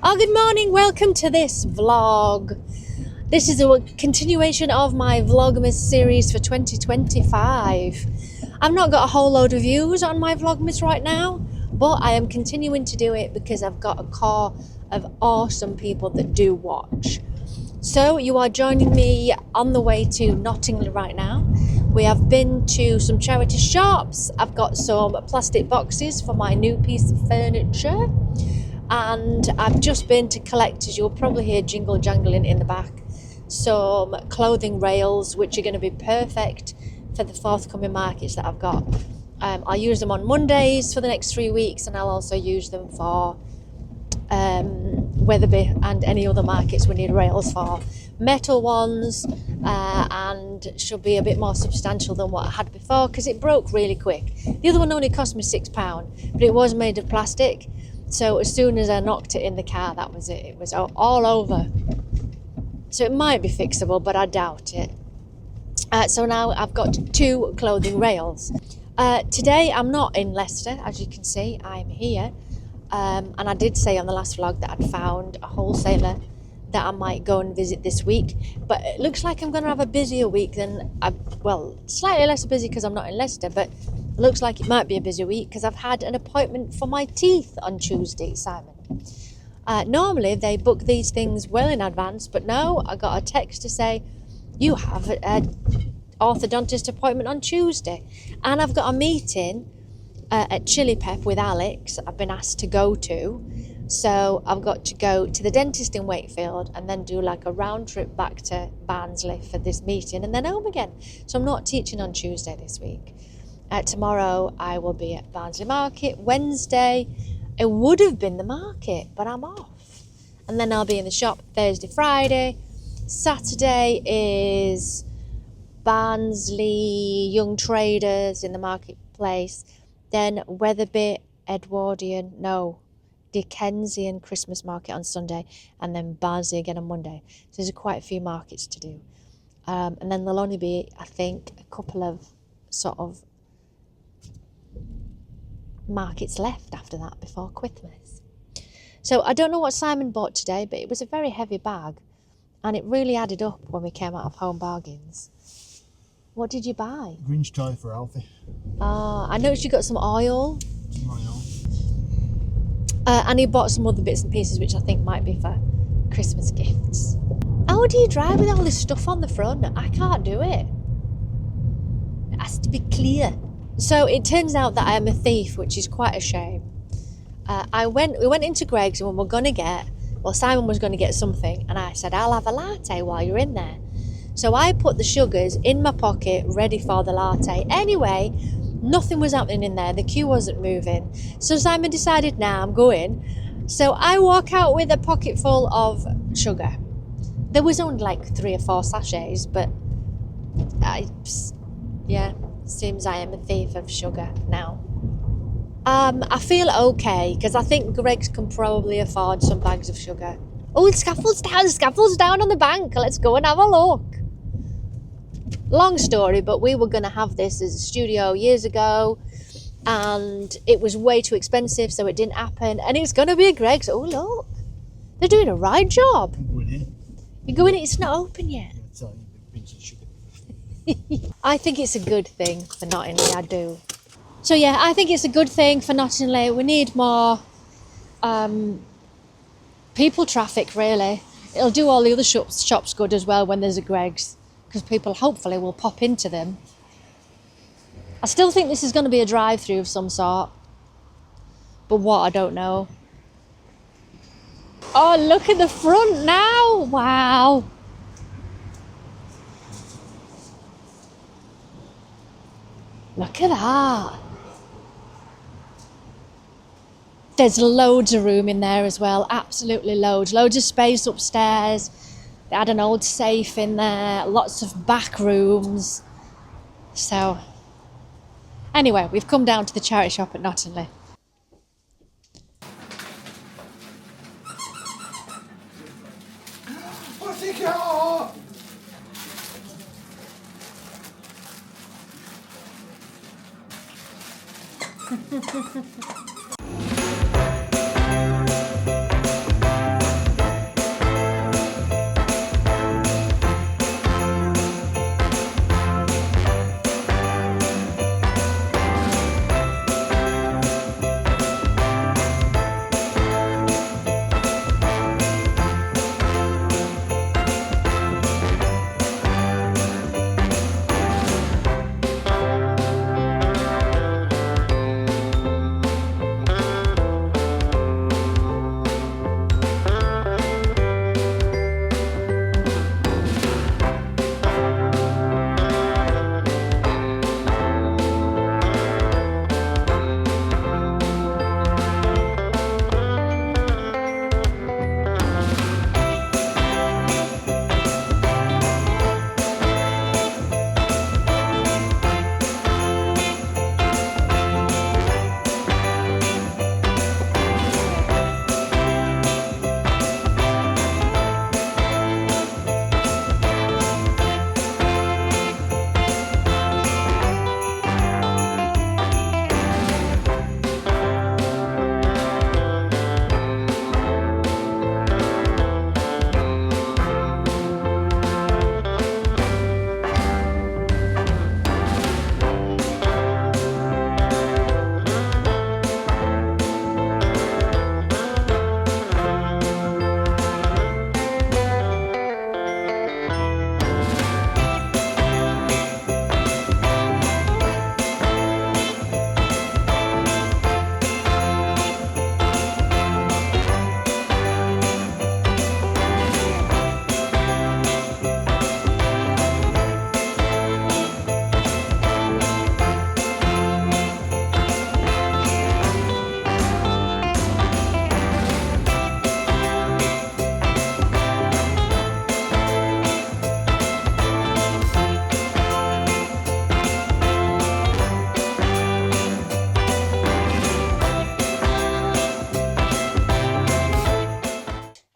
Oh, good morning, welcome to this vlog. This is a continuation of my Vlogmas series for 2025. I've not got a whole load of views on my Vlogmas right now, but I am continuing to do it because I've got a core of awesome people that do watch. So you are joining me on the way to Nottingham right now. We have been to some charity shops. I've got some plastic boxes for my new piece of furniture. And I've just been to collect, as you'll probably hear jingle jangling in the back, some clothing rails which are going to be perfect for the forthcoming markets that I've got. I'll use them on Mondays for the next 3 weeks, and I'll also use them for Wetherby and any other markets we need rails for. Metal ones, and should be a bit more substantial than what I had before because it broke really quick. The other one only cost me £6, but it was made of plastic. So as soon as I knocked it in the car, that was it. It was all over. So it might be fixable, but I doubt it. So now I've got 2 clothing rails. Today I'm not in Leicester, as you can see. I'm here. And I did say on the last vlog that I'd found a wholesaler that I might go and visit this week. But it looks like I'm going to have a busier week than... slightly less busy because I'm not in Leicester, but... looks like it might be a busy week because I've had an appointment for my teeth on Tuesday, Simon. Normally they book these things well in advance, but no, I got a text to say, you have an orthodontist appointment on Tuesday. And I've got a meeting at Chili Pep with Alex I've been asked to go to. So I've got to go to the dentist in Wakefield and then do like a round trip back to Barnsley for this meeting and then home again. So I'm not teaching on Tuesday this week. Tomorrow I will be at Barnsley Market. Wednesday it would have been the market, but I'm off. And then I'll be in the shop Thursday, Friday. Saturday is Barnsley Young Traders in the marketplace. Then Wetherby, Dickensian Christmas market on Sunday. And then Barnsley again on Monday. So there's quite a few markets to do. And then there'll only be, I think, a couple of sort of markets left after that before Christmas. So I don't know what Simon bought today, but it was a very heavy bag and it really added up when we came out of Home Bargains. What did you buy? Grinch toy for Alfie. I noticed you got some oil. And he bought some other bits and pieces which I think might be for Christmas gifts. How do you drive with all this stuff on the front? I can't do it. It has to be clear. So it turns out that I am a thief, which is quite a shame. We went into Greg's and Simon was going to get something, and I said, I'll have a latte while you're in there. So I put the sugars in my pocket, ready for the latte. Anyway, nothing was happening in there. The queue wasn't moving. So Simon decided, I'm going. So I walk out with a pocket full of sugar. There was only like 3 or 4 sachets, but seems I am a thief of sugar now. I feel okay because I think Greg's can probably afford some bags of sugar. Oh, scaffold's down on the bank. Let's go and have a look. Long story, but we were going to have this as a studio years ago and it was way too expensive, so it didn't happen. And it's going to be a Greg's. Oh, look. They're doing a right job. You go in, it's not open yet. I think it's a good thing for Nottingham, I do. So yeah, I think it's a good thing for Nottingham. We need more people traffic, really. It'll do all the other shops good as well when there's a Greg's, because people hopefully will pop into them. I still think this is going to be a drive-through of some sort, but what, I don't know. Oh, look at the front now! Wow! Look at that. There's loads of room in there as well. Absolutely loads. Loads of space upstairs. They had an old safe in there. Lots of back rooms. So, anyway, we've come down to the charity shop at Nottingham.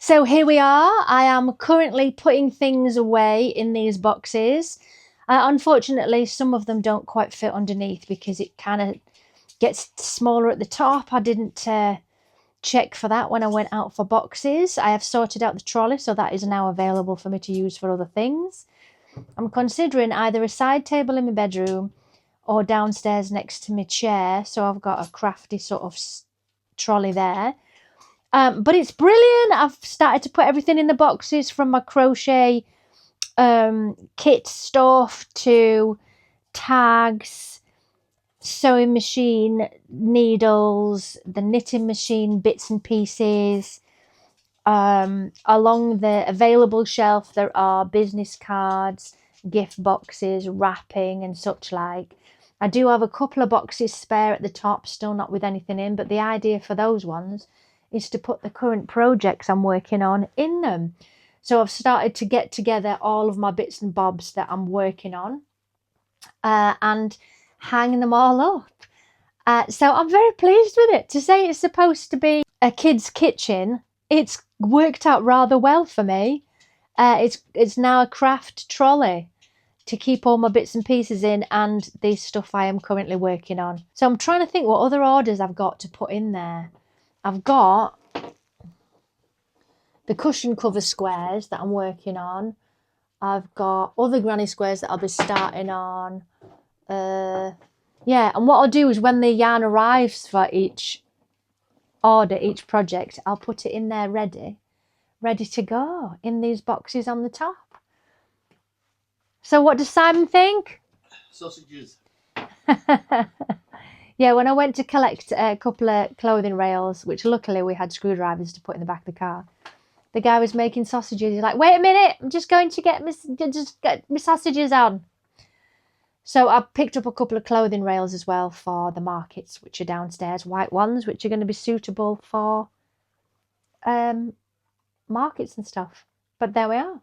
So here we are. I am currently putting things away in these boxes. Unfortunately, some of them don't quite fit underneath because it kind of gets smaller at the top. I didn't check for that when I went out for boxes. I have sorted out the trolley, so that is now available for me to use for other things. I'm considering either a side table in my bedroom or downstairs next to my chair, so I've got a crafty sort of trolley there. But it's brilliant. I've started to put everything in the boxes, from my crochet kit stuff to tags, sewing machine needles, the knitting machine bits and pieces. Along the available shelf there are business cards, gift boxes, wrapping and such like. I do have a couple of boxes spare at the top, still not with anything in, but the idea for those ones is to put the current projects I'm working on in them. So I've started to get together all of my bits and bobs that I'm working on and hang them all up. So I'm very pleased with it. To say it's supposed to be a kid's kitchen, it's worked out rather well for me. It's now a craft trolley to keep all my bits and pieces in and the stuff I am currently working on. So I'm trying to think what other orders I've got to put in there. I've got the cushion cover squares that I'm working on. I've got other granny squares that I'll be starting on. Yeah, and what I'll do is when the yarn arrives for each order, each project, I'll put it in there ready to go in these boxes on the top. So what does Simon think? Sausages. Yeah, when I went to collect a couple of clothing rails, which luckily we had screwdrivers to put in the back of the car, the guy was making sausages. He's like, wait a minute, I'm just going to get my sausages on. So I picked up a couple of clothing rails as well for the markets, which are downstairs, white ones, which are going to be suitable for markets and stuff. But there we are.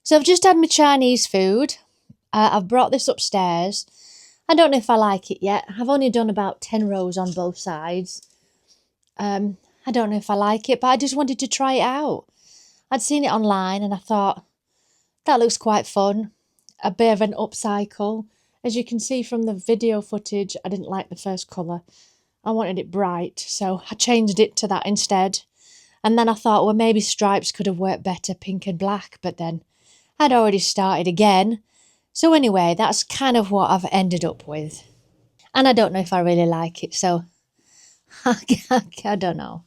So I've just had my Chinese food. I've brought this upstairs. I don't know if I like it yet. I've only done about 10 rows on both sides. I don't know if I like it, but I just wanted to try it out. I'd seen it online and I thought, that looks quite fun. A bit of an upcycle. As you can see from the video footage, I didn't like the first colour. I wanted it bright, so I changed it to that instead. And then I thought, well, maybe stripes could have worked better, pink and black, but then I'd already started again. So anyway, that's kind of what I've ended up with. And I don't know if I really like it, so I don't know.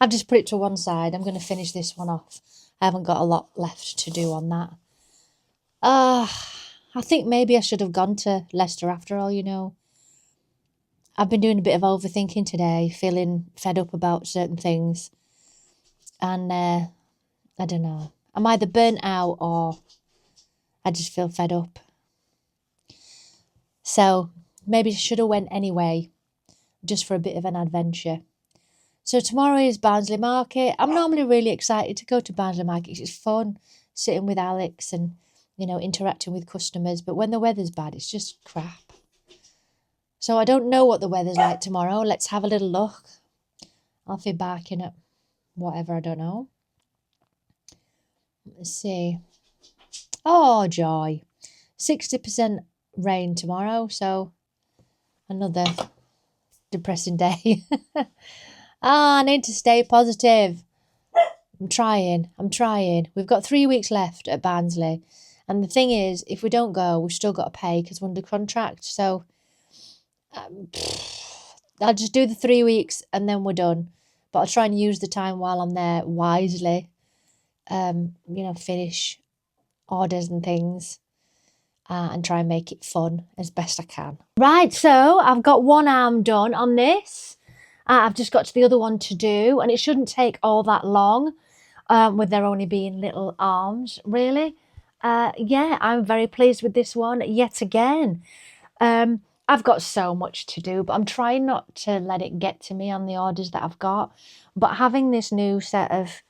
I've just put it to one side. I'm going to finish this one off. I haven't got a lot left to do on that. I think maybe I should have gone to Leicester after all, you know. I've been doing a bit of overthinking today, feeling fed up about certain things. And I don't know. I'm either burnt out or I just feel fed up. So maybe I should have went anyway, just for a bit of an adventure. So tomorrow is Barnsley Market. I'm normally really excited to go to Barnsley Market. It's fun sitting with Alex and, you know, interacting with customers. But when the weather's bad, it's just crap. So I don't know what the weather's like tomorrow. Let's have a little look. I'll be back in at whatever, I don't know. Let's see. Oh, joy. 60% rain tomorrow, so another depressing day. I need to stay positive. I'm trying. We've got 3 weeks left at Barnsley. And the thing is, if we don't go, we've still got to pay because we're under contract. So I'll just do the 3 weeks and then we're done. But I'll try and use the time while I'm there wisely. You know, finish orders and things. And try and make it fun as best I can. Right, so I've got one arm done on this. I've just got to the other one to do, and it shouldn't take all that long with there only being little arms, really. Yeah, I'm very pleased with this one yet again. I've got so much to do, but I'm trying not to let it get to me on the orders that I've got. But having this new set of,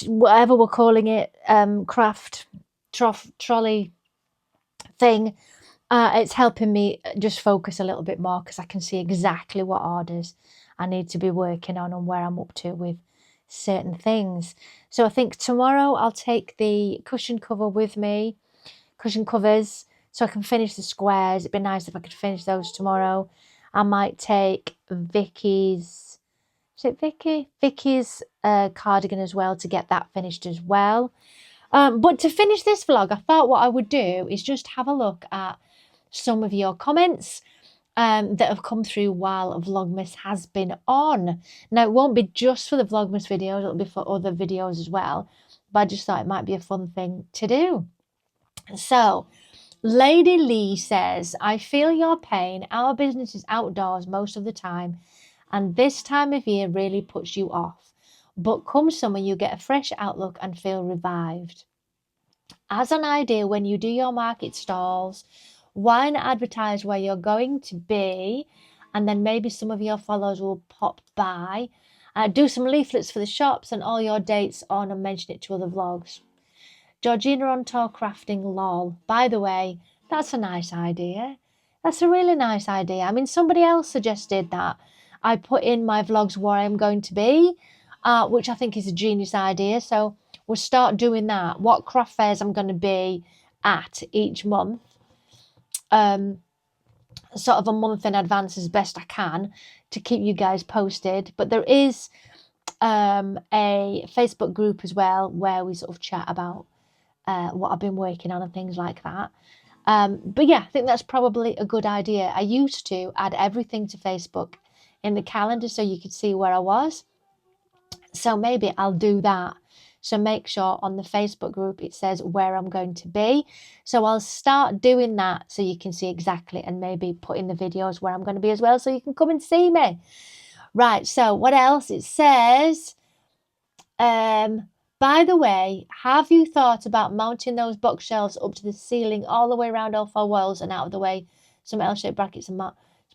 whatever we're calling it, craft trolley thing, it's helping me just focus a little bit more because I can see exactly what orders I need to be working on and where I'm up to with certain things. So I think tomorrow I'll take the cushion cover with me, cushion covers, so I can finish the squares. It'd be nice if I could finish those tomorrow. I might take Vicky's, is it Vicky? Vicky's cardigan as well to get that finished as well. But to finish this vlog, I thought what I would do is just have a look at some of your comments that have come through while Vlogmas has been on. Now, it won't be just for the Vlogmas videos, it'll be for other videos as well. But I just thought it might be a fun thing to do. So, Lady Lee says, I feel your pain. Our business is outdoors most of the time, and this time of year really puts you off. But come summer, you get a fresh outlook and feel revived. As an idea, when you do your market stalls, why not advertise where you're going to be, and then maybe some of your followers will pop by. Do some leaflets for the shops and all your dates on and mention it to other vlogs. Georgina on tour crafting, lol. By the way, that's a nice idea. That's a really nice idea. I mean, somebody else suggested that I put in my vlogs where I'm going to be, which I think is a genius idea. So we'll start doing that. What craft fairs I'm going to be at each month. Sort of a month in advance as best I can to keep you guys posted. But there is a Facebook group as well where we sort of chat about what I've been working on and things like that. But yeah, I think that's probably a good idea. I used to add everything to Facebook in the calendar so you could see where I was. So maybe I'll do that. So make sure on the Facebook group it says where I'm going to be. So I'll start doing that so you can see exactly, and maybe put in the videos where I'm going to be as well so you can come and see me. Right, so what else? It says, by the way, have you thought about mounting those bookshelves up to the ceiling all the way around all four walls and out of the way? Some L-shaped brackets and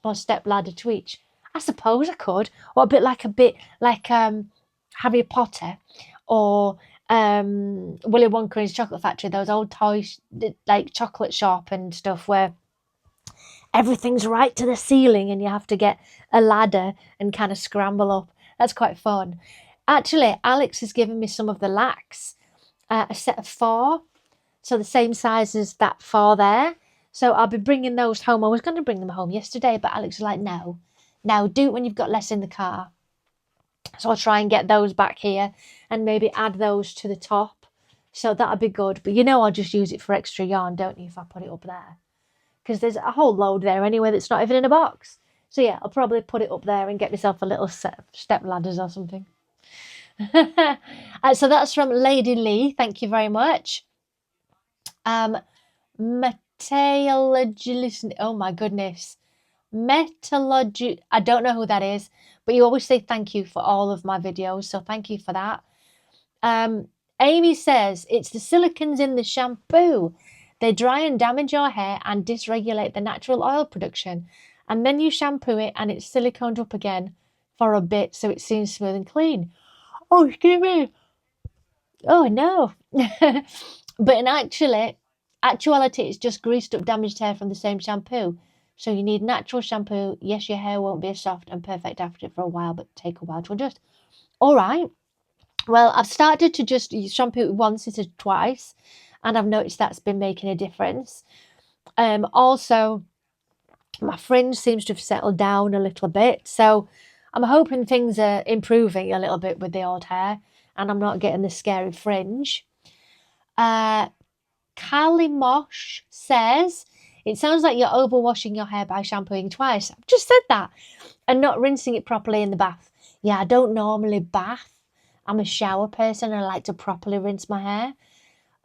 small step ladder to each. I suppose I could. Or a bit like Harry Potter, or Willy Wonka and his Chocolate Factory, those old toys, like chocolate shop and stuff, where everything's right to the ceiling and you have to get a ladder and kind of scramble up. That's quite fun. Actually, Alex has given me some of the lacs, a set of 4, so the same size as that 4 there. So I'll be bringing those home. I was going to bring them home yesterday, but Alex was like, no, do it when you've got less in the car. So I'll try and get those back here and maybe add those to the top. So that'll be good. But I'll just use it for extra yarn, don't you, if I put it up there? Because there's a whole load there anyway that's not even in a box. So yeah, I'll probably put it up there and get myself a little set of step ladders or something. So that's from Lady Lee. Thank you very much. Meteorologist. Oh my goodness. Meteorology. I don't know who that is, but you always say thank you for all of my videos. So thank you for that. Amy says it's the silicons in the shampoo. They dry and damage your hair and dysregulate the natural oil production. And then you shampoo it and it's siliconed up again for a bit so it seems smooth and clean. Oh, excuse me. Oh, no. But in actuality, it's just greased up damaged hair from the same shampoo. So you need natural shampoo. Yes, your hair won't be as soft and perfect after it for a while, but take a while to adjust. All right. Well, I've started to just shampoo it once instead of twice, and I've noticed that's been making a difference. Also, my fringe seems to have settled down a little bit, so I'm hoping things are improving a little bit with the old hair, and I'm not getting the scary fringe. Kalimosh says, it sounds like you're overwashing your hair by shampooing twice. I've just said that. And not rinsing it properly in the bath. Yeah, I don't normally bath. I'm a shower person and I like to properly rinse my hair.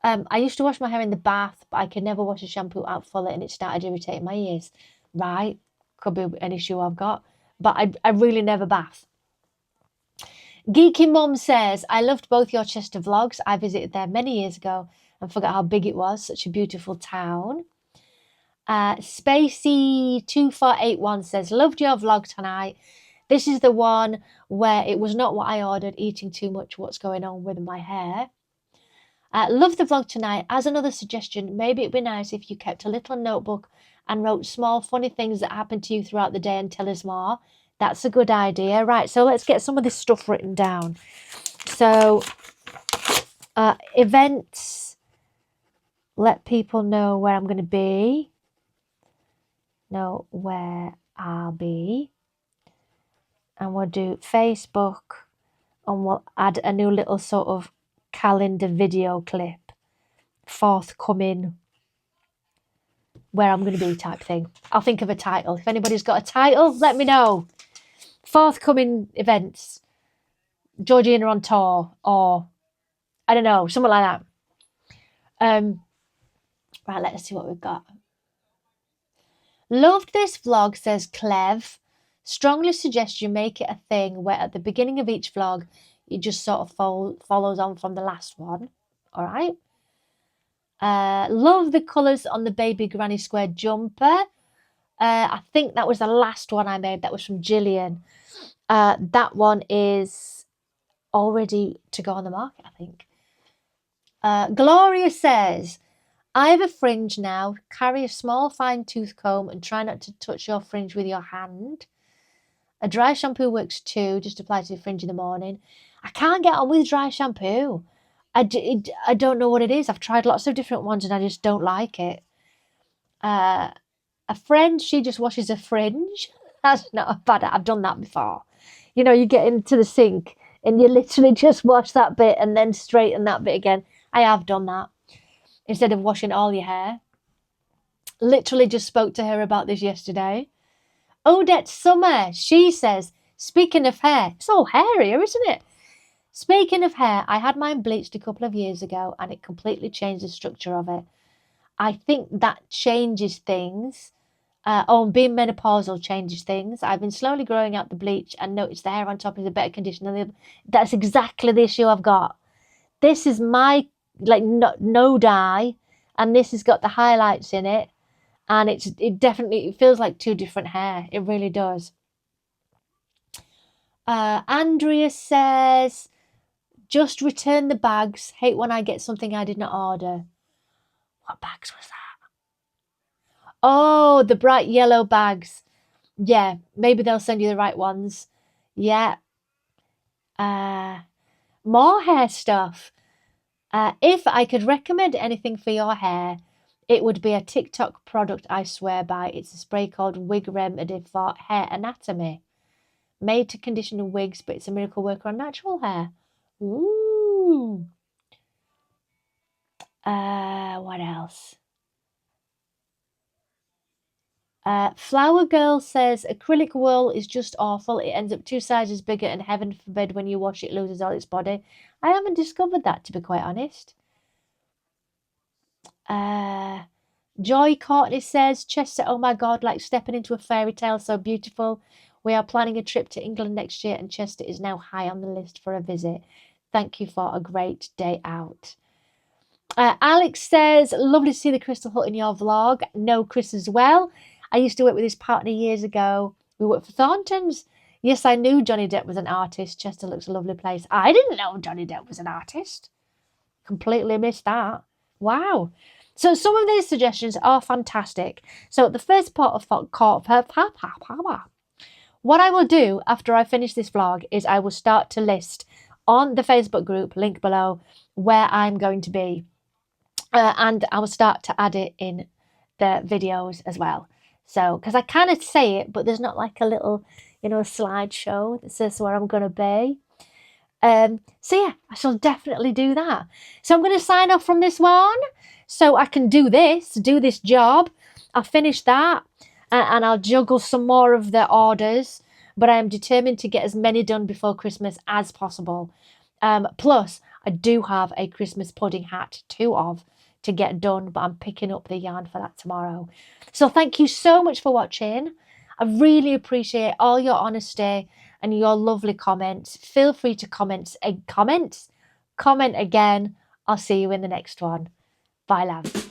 I used to wash my hair in the bath, but I could never wash the shampoo out fully and it started irritating my ears. Right, could be an issue I've got. But I really never bath. Geeky Mum says, I loved both your Chester vlogs. I visited there many years ago and forgot how big it was. Such a beautiful town. Spacey2481 says, loved your vlog tonight. This is the one where it was not what I ordered, eating too much, what's going on with my hair. Love the vlog tonight. As another suggestion, maybe it'd be nice if you kept a little notebook and wrote small funny things that happened to you throughout the day and tell us more. That's a good idea. Right, so let's get some of this stuff written down. So, events, let people know where I'm going to be. Know where I'll be. And we'll do Facebook, and we'll add a new little sort of calendar video clip, forthcoming, where I'm going to be type thing. I'll think of a title. If anybody's got a title, let me know. Forthcoming events, Georgina on tour, or I don't know, something like that. Right, let's see what we've got. Loved this vlog, says Clev. Strongly suggest you make it a thing where at the beginning of each vlog, it just sort of follows on from the last one. All right. Love the colours on the baby granny square jumper. I think that was the last one I made. That was from Gillian. That one is all ready to go on the market, I think. Gloria says, I have a fringe now. Carry a small fine tooth comb and try not to touch your fringe with your hand. A dry shampoo works too. Just apply to the fringe in the morning. I can't get on with dry shampoo. I don't know what it is. I've tried lots of different ones and I just don't like it. A friend, she just washes a fringe. That's not bad. I've done that before. You know, you get into the sink and you literally just wash that bit and then straighten that bit again. I have done that instead of washing all your hair. Literally just spoke to her about this yesterday. Odette Summer, she says, speaking of hair, it's all hairier, isn't it? Speaking of hair, I had mine bleached a couple of years ago and it completely changed the structure of it. I think that changes things. Being menopausal changes things. I've been slowly growing out the bleach and noticed the hair on top is in better condition than the other. That's exactly the issue I've got. This is my, no dye, and this has got the highlights in it. And it definitely feels like two different hair. It really does. Andrea says, Just return the bags. Hate when I get something I did not order. What bags was that? Oh, the bright yellow bags. Yeah, maybe they'll send you the right ones. Yeah. More hair stuff. If I could recommend anything for your hair, it would be a TikTok product I swear by. It's a spray called Wig Remedy for Hair Anatomy. Made to condition wigs, but it's a miracle worker on natural hair. Ooh. What else? Flower Girl says acrylic wool is just awful. It ends up 2 sizes bigger, and heaven forbid when you wash it loses all its body. I haven't discovered that, to be quite honest. Joy Courtney says, Chester, oh my God, like stepping into a fairy tale, so beautiful. We are planning a trip to England next year, and Chester is now high on the list for a visit. Thank you for a great day out. Alex says, lovely to see the Crystal Hut in your vlog. Know Chris as well. I used to work with his partner years ago. We worked for Thornton's. Yes, I knew Johnny Depp was an artist. Chester looks a lovely place. I didn't know Johnny Depp was an artist. Completely missed that. Wow. So some of these suggestions are fantastic. So the first part of what I will do after I finish this vlog is I will start to list on the Facebook group, link below, where I'm going to be. And I will start to add it in the videos as well. So, because I kind of say it, but there's not like a little, slideshow that says where I'm going to be. So yeah, I shall definitely do that. So I'm going to sign off from this one so I can do this job. I'll finish that and I'll juggle some more of the orders, but I am determined to get as many done before Christmas as possible. Plus, I do have a Christmas pudding hat, 2 of, to get done, but I'm picking up the yarn for that tomorrow. So thank you so much for watching. I really appreciate all your honesty and your lovely comments. Feel free to comment again. I'll see you in the next one. Bye, love.